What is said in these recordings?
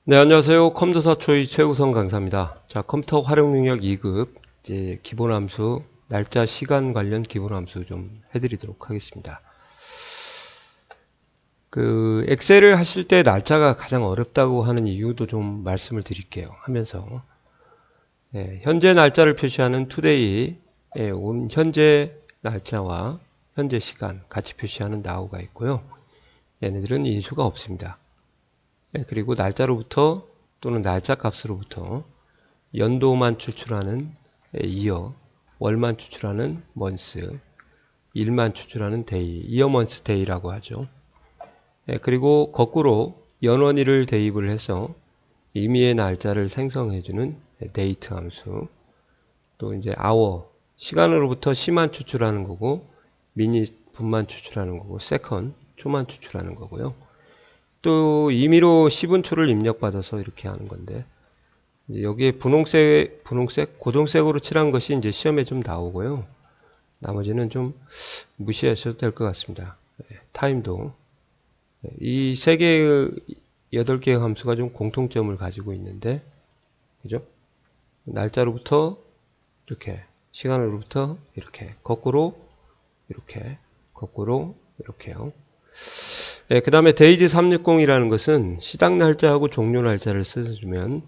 네, 안녕하세요. 컴퓨터 초이 최우선 강사입니다. 자, 컴퓨터 활용 능력 2급 이제 기본 함수, 날짜, 시간 관련 기본 함수 좀 해드리도록 하겠습니다. 엑셀을 하실 때 날짜가 가장 어렵다고 하는 이유도 좀 말씀을 드릴게요. 하면서 현재 날짜를 표시하는 today, 온 현재 날짜와 현재 시간 같이 표시하는 now가 있고요. 얘네들은 인수가 없습니다. 그리고 날짜로부터 또는 날짜 값으로부터 연도만 추출하는 year, 월만 추출하는 month, 일만 추출하는 day, year, month, day라고 하죠. 그리고 거꾸로 연원일을 대입을 해서 임의의 날짜를 생성해주는 date 함수, 또 이제 hour, 시간으로부터 시만 추출하는 거고, minute, 분만 추출하는 거고, second, 초만 추출하는 거고요. 또 임의로 10분초를 입력받아서 이렇게 하는 건데, 여기에 분홍색, 고동색으로 칠한 것이 이제 시험에 좀 나오고요. 나머지는 좀 무시하셔도 될 것 같습니다. 타임도 이 3개의 8개의 함수가 좀 공통점을 가지고 있는데, 그죠? 날짜로부터 이렇게, 시간으로부터 이렇게, 거꾸로 이렇게, 거꾸로 이렇게요. 그 다음에 데이지 360이라는 것은 시작 날짜하고 종료 날짜를 써주면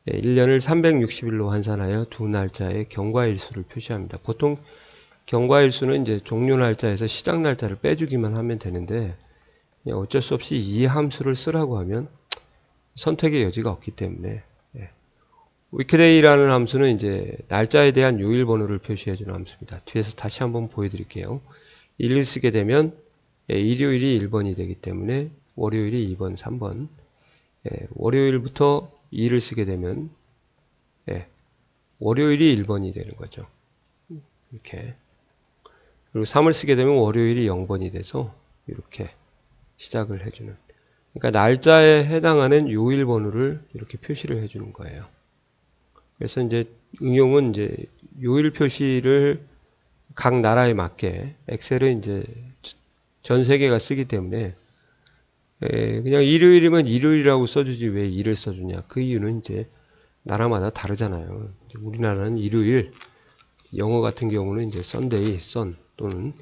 1년을 360일로 환산하여 두 날짜의 경과일수를 표시합니다. 보통 경과일수는 이제 종료 날짜에서 시작 날짜를 빼주기만 하면 되는데, 어쩔 수 없이 이 함수를 쓰라고 하면 선택의 여지가 없기 때문에, weekday라는 함수는 이제 날짜에 대한 요일 번호를 표시해주는 함수입니다. 뒤에서 다시 한번 보여드릴게요. 1을 쓰게 되면 일요일이 1번이 되기 때문에 월요일이 2번, 3번. 월요일부터 2를 쓰게 되면 월요일이 1번이 되는 거죠. 이렇게. 그리고 3을 쓰게 되면 월요일이 0번이 돼서 이렇게 시작을 해주는. 그러니까 날짜에 해당하는 요일 번호를 이렇게 표시를 해주는 거예요. 그래서 이제 응용은 이제 요일 표시를 각 나라에 맞게 엑셀은 이제 전 세계가 쓰기 때문에 그냥 일요일이면 일요일이라고 써주지 왜 일을 써주냐. 그 이유는 이제 나라마다 다르잖아요. 우리나라는 일요일, 영어 같은 경우는 이제 썬데이, 선 또는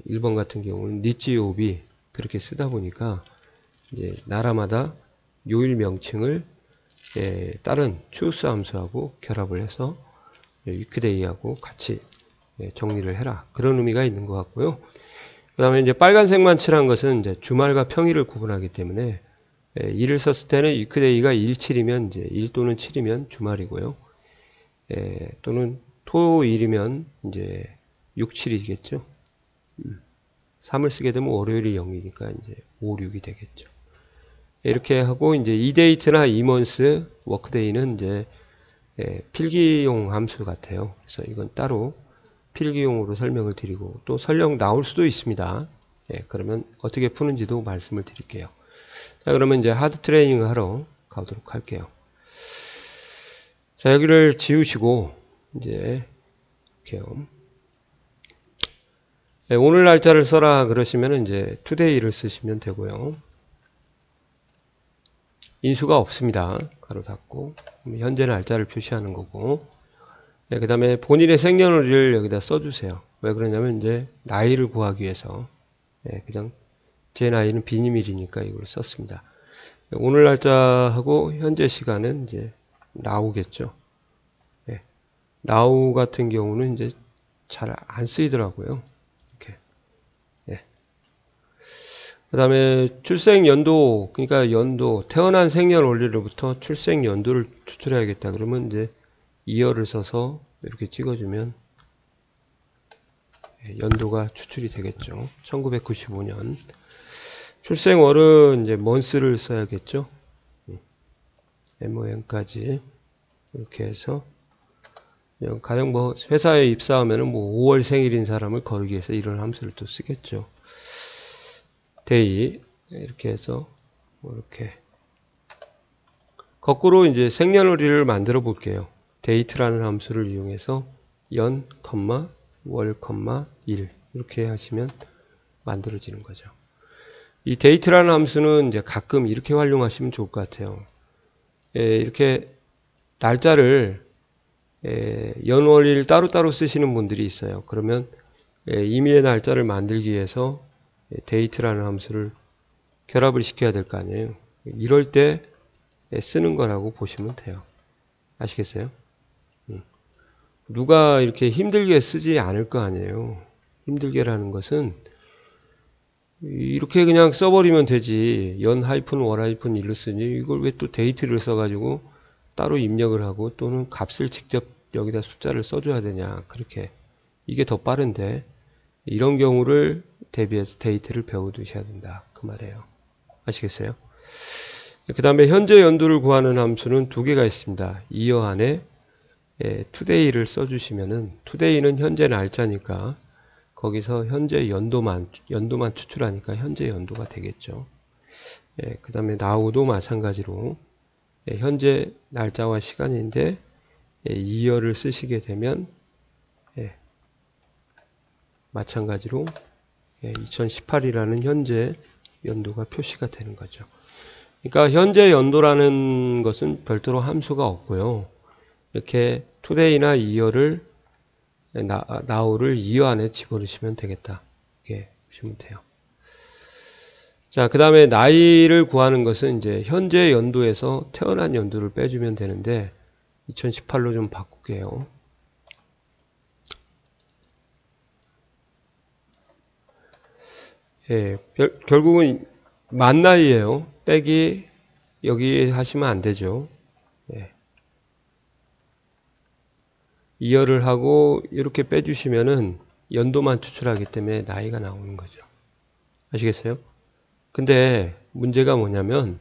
일본 같은 경우는 니치요비 그렇게 쓰다 보니까 이제 나라마다 요일 명칭을 다른 추스 함수하고 결합을 해서 위크데이하고 같이 정리를 해라. 그런 의미가 있는 것 같고요. 그 다음에 이제 빨간색만 칠한 것은 이제 주말과 평일을 구분하기 때문에 1을 썼을 때는 위크데이가 17이면 이제 1 또는 7이면 주말이고요. 또는 토일이면 이제 6, 7이겠죠. 3을 쓰게 되면 월요일이 0이니까 이제 5, 6이 되겠죠. 이렇게 하고 이제 이데이트나 이먼스, 워크데이는 이제 필기용 함수 같아요. 그래서 이건 따로 필기용으로 설명을 드리고 또 설령 나올 수도 있습니다. 그러면 어떻게 푸는지도 말씀을 드릴게요. 자, 그러면 이제 하드 트레이닝을 하러 가도록 할게요. 자, 여기를 지우시고 이제 이렇게요. 오늘 날짜를 써라 그러시면 이제 today를 쓰시면 되고요. 인수가 없습니다. 가로 닫고 현재 날짜를 표시하는 거고. 그 다음에 본인의 생년월일을 여기다 써주세요. 왜 그러냐면 이제 나이를 구하기 위해서 그냥 제 나이는 비니밀이니까 이걸 썼습니다. 오늘 날짜하고 현재 시간은 이제 나오겠죠. 나우 같은 경우는 이제 잘 안 쓰이더라고요. 이렇게. 그 다음에 출생 연도, 그러니까 연도, 태어난 생년월일로부터 출생 연도를 추출해야겠다. 그러면 이제 이어를 써서 이렇게 찍어주면 연도가 추출이 되겠죠. 1995년. 출생월은 이제 month를 써야겠죠. mon까지 이렇게 해서 가령 뭐 회사에 입사하면은 뭐 5월 생일인 사람을 거르기 위해서 이런 함수를 또 쓰겠죠. day 이렇게 해서 이렇게 거꾸로 이제 생년월일을 만들어 볼게요. date라는 함수를 이용해서 연, 월, 일 이렇게 하시면 만들어지는 거죠. 이 date라는 함수는 이제 가끔 이렇게 활용하시면 좋을 것 같아요. 이렇게 날짜를 연월일 따로따로 쓰시는 분들이 있어요. 그러면 임의의 날짜를 만들기 위해서 date라는 함수를 결합을 시켜야 될 거 아니에요. 이럴 때 쓰는 거라고 보시면 돼요. 아시겠어요? 누가 이렇게 힘들게 쓰지 않을 거 아니에요. 힘들게라는 것은 이렇게 그냥 써버리면 되지. 연 하이픈 월 하이픈 일로 쓰니 이걸 왜 또 데이트를 써가지고 따로 입력을 하고 또는 값을 직접 여기다 숫자를 써줘야 되냐. 그렇게 이게 더 빠른데 이런 경우를 대비해서 데이트를 배워두셔야 된다. 그 말이에요. 아시겠어요? 그 다음에 현재 연도를 구하는 함수는 두 개가 있습니다. 이어 안에 today를 써주시면은 today는 현재 날짜니까 거기서 현재 연도만 추출하니까 현재 연도가 되겠죠. 그 다음에 now도 마찬가지로 현재 날짜와 시간인데 year를 쓰시게 되면 마찬가지로 2018이라는 현재 연도가 표시가 되는 거죠. 그러니까 현재 연도라는 것은 별도로 함수가 없고요. 이렇게 today나 year를 now를 year 안에 집어넣으시면 되겠다. 이렇게 보시면 돼요. 자, 그 다음에 나이를 구하는 것은 이제 현재 연도에서 태어난 연도를 빼주면 되는데 2018로 좀 바꿀게요. 결국은 만 나이예요. 빼기 여기 하시면 안 되죠. 이어를 하고 이렇게 빼주시면은 연도만 추출하기 때문에 나이가 나오는 거죠. 아시겠어요? 근데 문제가 뭐냐면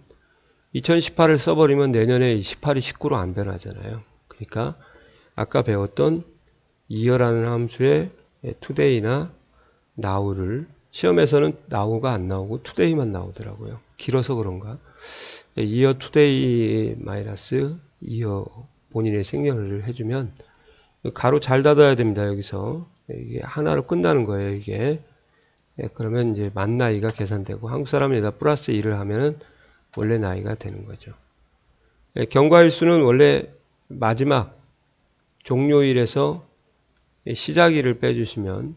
2018을 써버리면 내년에 18이 19로 안 변하잖아요. 그러니까 아까 배웠던 year라는 함수에 today나 now를 시험에서는 now가 안 나오고 today만 나오더라고요. 길어서 그런가? year today 마이너스 year 본인의 생년을 해주면 가로 잘 닫아야 됩니다. 여기서 이게 하나로 끝나는 거예요. 이게 그러면 이제 만 나이가 계산되고 한국 사람에다 플러스 1을 하면은 원래 나이가 되는 거죠. 경과일수는 원래 마지막 종료일에서 시작일을 빼주시면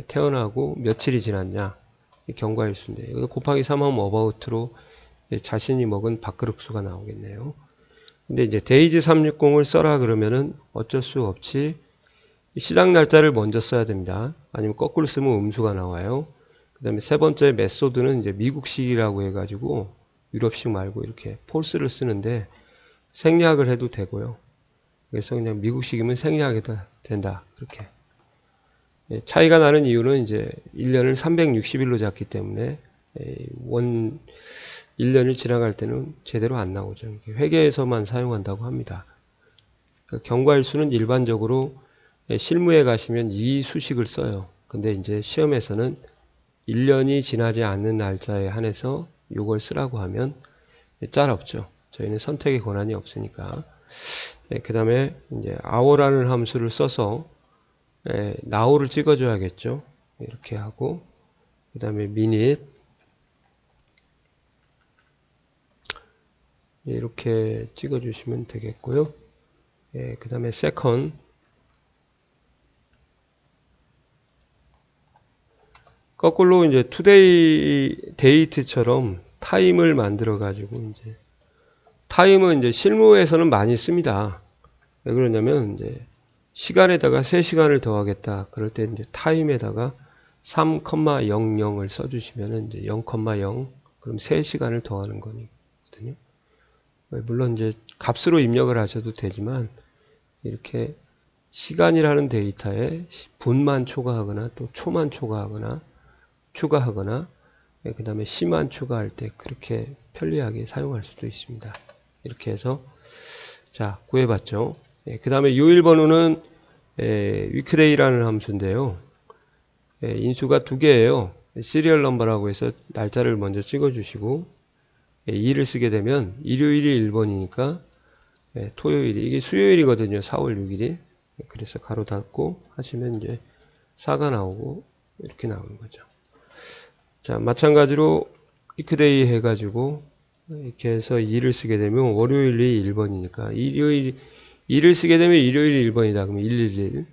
태어나고 며칠이 지났냐 경과일수인데 여기서 곱하기 3하면 about로 자신이 먹은 밥그릇수가 나오겠네요. 근데 이제 데이지 360을 써라 그러면은 어쩔 수 없이 시작 날짜를 먼저 써야 됩니다. 아니면 거꾸로 쓰면 음수가 나와요. 그 다음에 세 번째 메소드는 이제 미국식이라고 해가지고 유럽식 말고 이렇게 폴스를 쓰는데 생략을 해도 되고요. 그래서 그냥 미국식이면 생략해도 된다. 그렇게. 차이가 나는 이유는 이제 1년을 360일로 잡기 때문에 1년이 지나갈 때는 제대로 안 나오죠. 회계에서만 사용한다고 합니다. 그러니까 경과일수는 일반적으로 실무에 가시면 이 수식을 써요. 근데 이제 시험에서는 1년이 지나지 않는 날짜에 한해서 이걸 쓰라고 하면 짤 없죠. 저희는 선택의 권한이 없으니까. 그 다음에 이제 hour라는 함수를 써서 now를 찍어줘야겠죠. 이렇게 하고 그 다음에 minute 이렇게 찍어주시면 되겠고요. 그 다음에 second 거꾸로 이제 today date처럼 time을 만들어 가지고 이제 time은 이제 실무에서는 많이 씁니다. 왜 그러냐면 이제 시간에다가 3시간을 더하겠다. 그럴 때 이제 time에다가 3,00을 써주시면은 이제 0,0 그럼 3시간을 더하는 거거든요. 물론 이제 값으로 입력을 하셔도 되지만 이렇게 시간이라는 데이터에 분만 초과하거나 또 초만 초과하거나 추가하거나 그 다음에 시만 추가할 때 그렇게 편리하게 사용할 수도 있습니다. 이렇게 해서 자 구해봤죠. 그 다음에 요일번호는 weekday라는 함수인데요. 인수가 두 개예요. 시리얼 넘버라고 해서 날짜를 먼저 찍어주시고 2를 쓰게 되면 일요일이 1번이니까 토요일이 이게 수요일이거든요. 4월 6일이 그래서 가로 닫고 하시면 이제 4가 나오고 이렇게 나오는 거죠. 자 마찬가지로 위크데이 해가지고 이렇게 해서 2를 쓰게 되면 월요일이 1번이니까 2를 쓰게 되면 일요일이 1번이다. 그러면 111.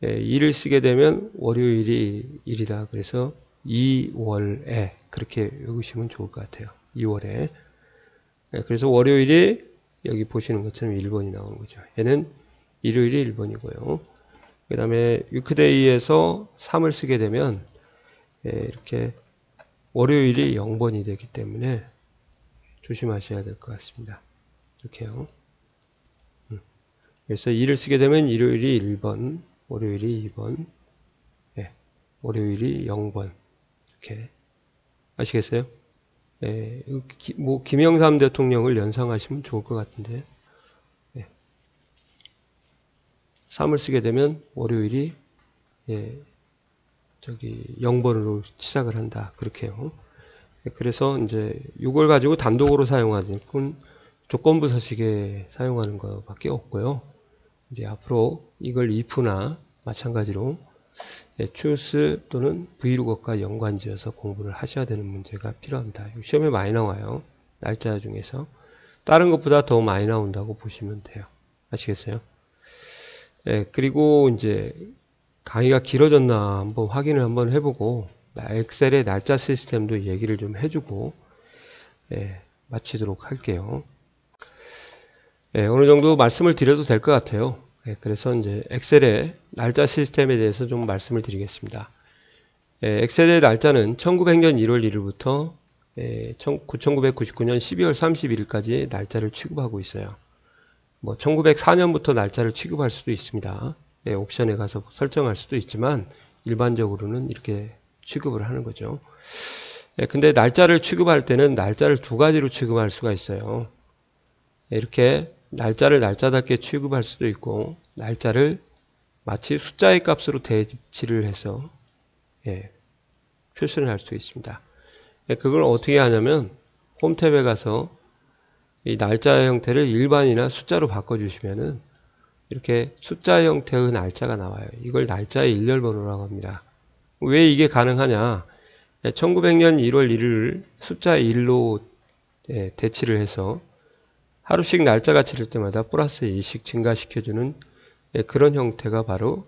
2를 쓰게 되면 월요일이 1이다. 그래서 2월에 그렇게 외우시면 좋을 것 같아요. 2월에. 그래서 월요일이 여기 보시는 것처럼 1번이 나오는 거죠. 얘는 일요일이 1번이고요. 그 다음에 위크데이에서 3을 쓰게 되면 이렇게 월요일이 0번이 되기 때문에 조심하셔야 될 것 같습니다. 이렇게요. 그래서 2를 쓰게 되면 일요일이 1번, 월요일이 2번, 월요일이 0번. 이렇게. 아시겠어요? 뭐 김영삼 대통령을 연상하시면 좋을 것 같은데 3을 쓰게 되면 월요일이 저기 0번으로 시작을 한다. 그렇게요. 그래서 이제 이걸 가지고 단독으로 사용하는 건 조건부 서식에 사용하는 것밖에 없고요. 이제 앞으로 이걸 if나 마찬가지로 choose 또는 vlookup과 연관지어서 공부를 하셔야 되는 문제가 필요합니다. 시험에 많이 나와요. 날짜 중에서. 다른 것보다 더 많이 나온다고 보시면 돼요. 아시겠어요? 그리고 이제 강의가 길어졌나 한번 확인을 한번 해보고 엑셀의 날짜 시스템도 얘기를 좀 해주고 마치도록 할게요. 어느 정도 말씀을 드려도 될 것 같아요. 그래서 이제 엑셀의 날짜 시스템에 대해서 좀 말씀을 드리겠습니다. 엑셀의 날짜는 1900년 1월 1일부터 1999년 12월 31일까지 날짜를 취급하고 있어요. 뭐 1904년부터 날짜를 취급할 수도 있습니다. 옵션에 가서 설정할 수도 있지만 일반적으로는 이렇게 취급을 하는 거죠. 근데 날짜를 취급할 때는 날짜를 두 가지로 취급할 수가 있어요. 이렇게 날짜를 날짜답게 취급할 수도 있고 날짜를 마치 숫자의 값으로 대치를 해서 표시를 할 수 있습니다. 그걸 어떻게 하냐면 홈 탭에 가서 이 날짜 형태를 일반이나 숫자로 바꿔주시면은 이렇게 숫자 형태의 날짜가 나와요. 이걸 날짜의 일렬번호라고 합니다. 왜 이게 가능하냐? 1900년 1월 1일을 숫자 1로 대치를 해서 하루씩 날짜가 치를 때마다 플러스 1씩 증가시켜주는 그런 형태가 바로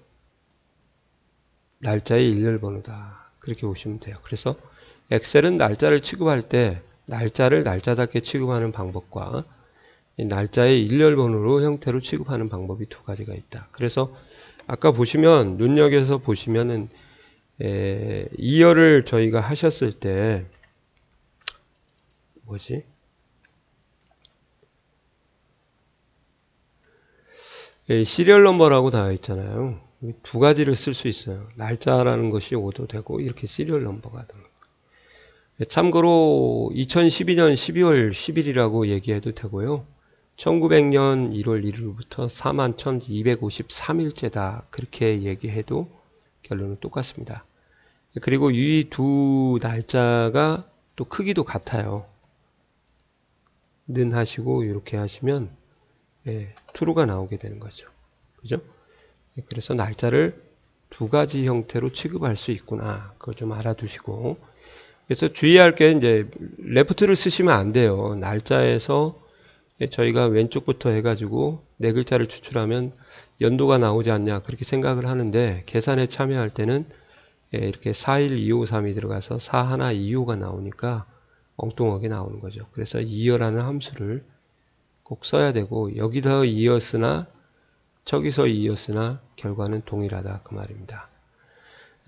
날짜의 일렬번호다. 그렇게 보시면 돼요. 그래서 엑셀은 날짜를 취급할 때 날짜를 날짜답게 취급하는 방법과 날짜의 일렬번호로 형태로 취급하는 방법이 두 가지가 있다. 그래서 아까 보시면 눈여겨서 보시면은 2열을 저희가 하셨을 때 뭐지? 시리얼 넘버라고 나와 있잖아요. 두 가지를 쓸 수 있어요. 날짜라는 것이 오도 되고 이렇게 시리얼 넘버가 되는 거예요. 참고로 2012년 12월 10일이라고 얘기해도 되고요. 1900년 1월 1일부터 41,253일째다. 그렇게 얘기해도 결론은 똑같습니다. 그리고 이 두 날짜가 또 크기도 같아요. 는 하시고 이렇게 하시면 true가 나오게 되는 거죠. 그죠? 그래서 날짜를 두 가지 형태로 취급할 수 있구나. 그걸 좀 알아두시고. 그래서 주의할 게 이제 left를 쓰시면 안 돼요. 날짜에서 저희가 왼쪽부터 해가지고 네 글자를 추출하면 연도가 나오지 않냐 그렇게 생각을 하는데 계산에 참여할 때는 이렇게 41253이 들어가서 4125가 나오니까 엉뚱하게 나오는 거죠. 그래서 이어라는 함수를 꼭 써야 되고 여기서 이었으나 저기서 이었으나 결과는 동일하다 그 말입니다.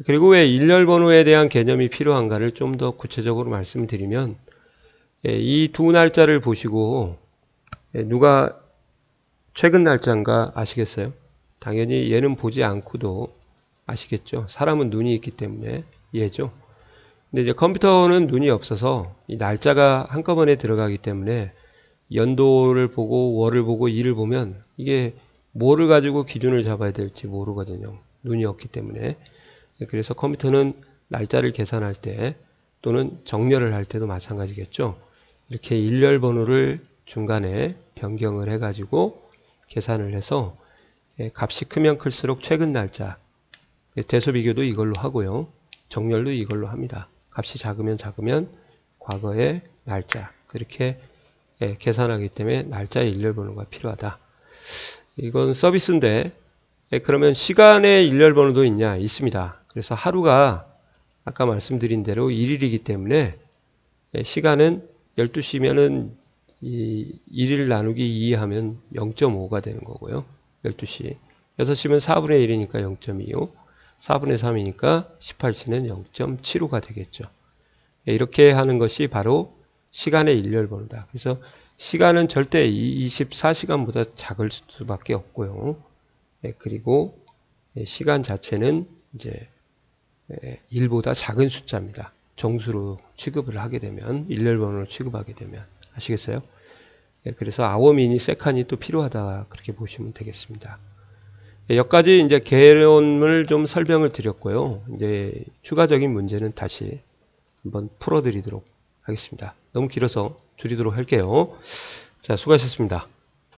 그리고 왜 일렬번호에 대한 개념이 필요한가를 좀 더 구체적으로 말씀드리면 이 두 날짜를 보시고 누가 최근 날짜인가 아시겠어요? 당연히 얘는 보지 않고도 아시겠죠? 사람은 눈이 있기 때문에 얘죠. 근데 이제 컴퓨터는 눈이 없어서 이 날짜가 한꺼번에 들어가기 때문에 연도를 보고 월을 보고 일을 보면 이게 뭐를 가지고 기준을 잡아야 될지 모르거든요. 눈이 없기 때문에. 그래서 컴퓨터는 날짜를 계산할 때 또는 정렬을 할 때도 마찬가지겠죠. 이렇게 일렬 번호를 중간에 변경을 해가지고 계산을 해서 값이 크면 클수록 최근 날짜 대소비교도 이걸로 하고요. 정렬도 이걸로 합니다. 값이 작으면 작으면 과거의 날짜 그렇게 계산하기 때문에 날짜의 일렬 번호가 필요하다. 이건 서비스인데 그러면 시간의 일렬 번호도 있냐? 있습니다. 그래서 하루가 아까 말씀드린 대로 1일이기 때문에 시간은 12시면은 이 1일 나누기 2 하면 0.5가 되는 거고요. 12시. 6시면 4분의 1이니까 0.25. 4분의 3이니까 18시는 0.75가 되겠죠. 이렇게 하는 것이 바로 시간의 일렬 번호다. 그래서 시간은 절대 24시간보다 작을 수밖에 없고요. 그리고 시간 자체는 이제 1보다 작은 숫자입니다. 정수로 취급을 하게 되면, 일렬 번호로 취급하게 되면. 아시겠어요? 그래서 아워 미니 세칸이 또 필요하다. 그렇게 보시면 되겠습니다. 여기까지 이제 개론을 좀 설명을 드렸고요. 이제 추가적인 문제는 다시 한번 풀어드리도록 하겠습니다. 너무 길어서 줄이도록 할게요. 자, 수고하셨습니다.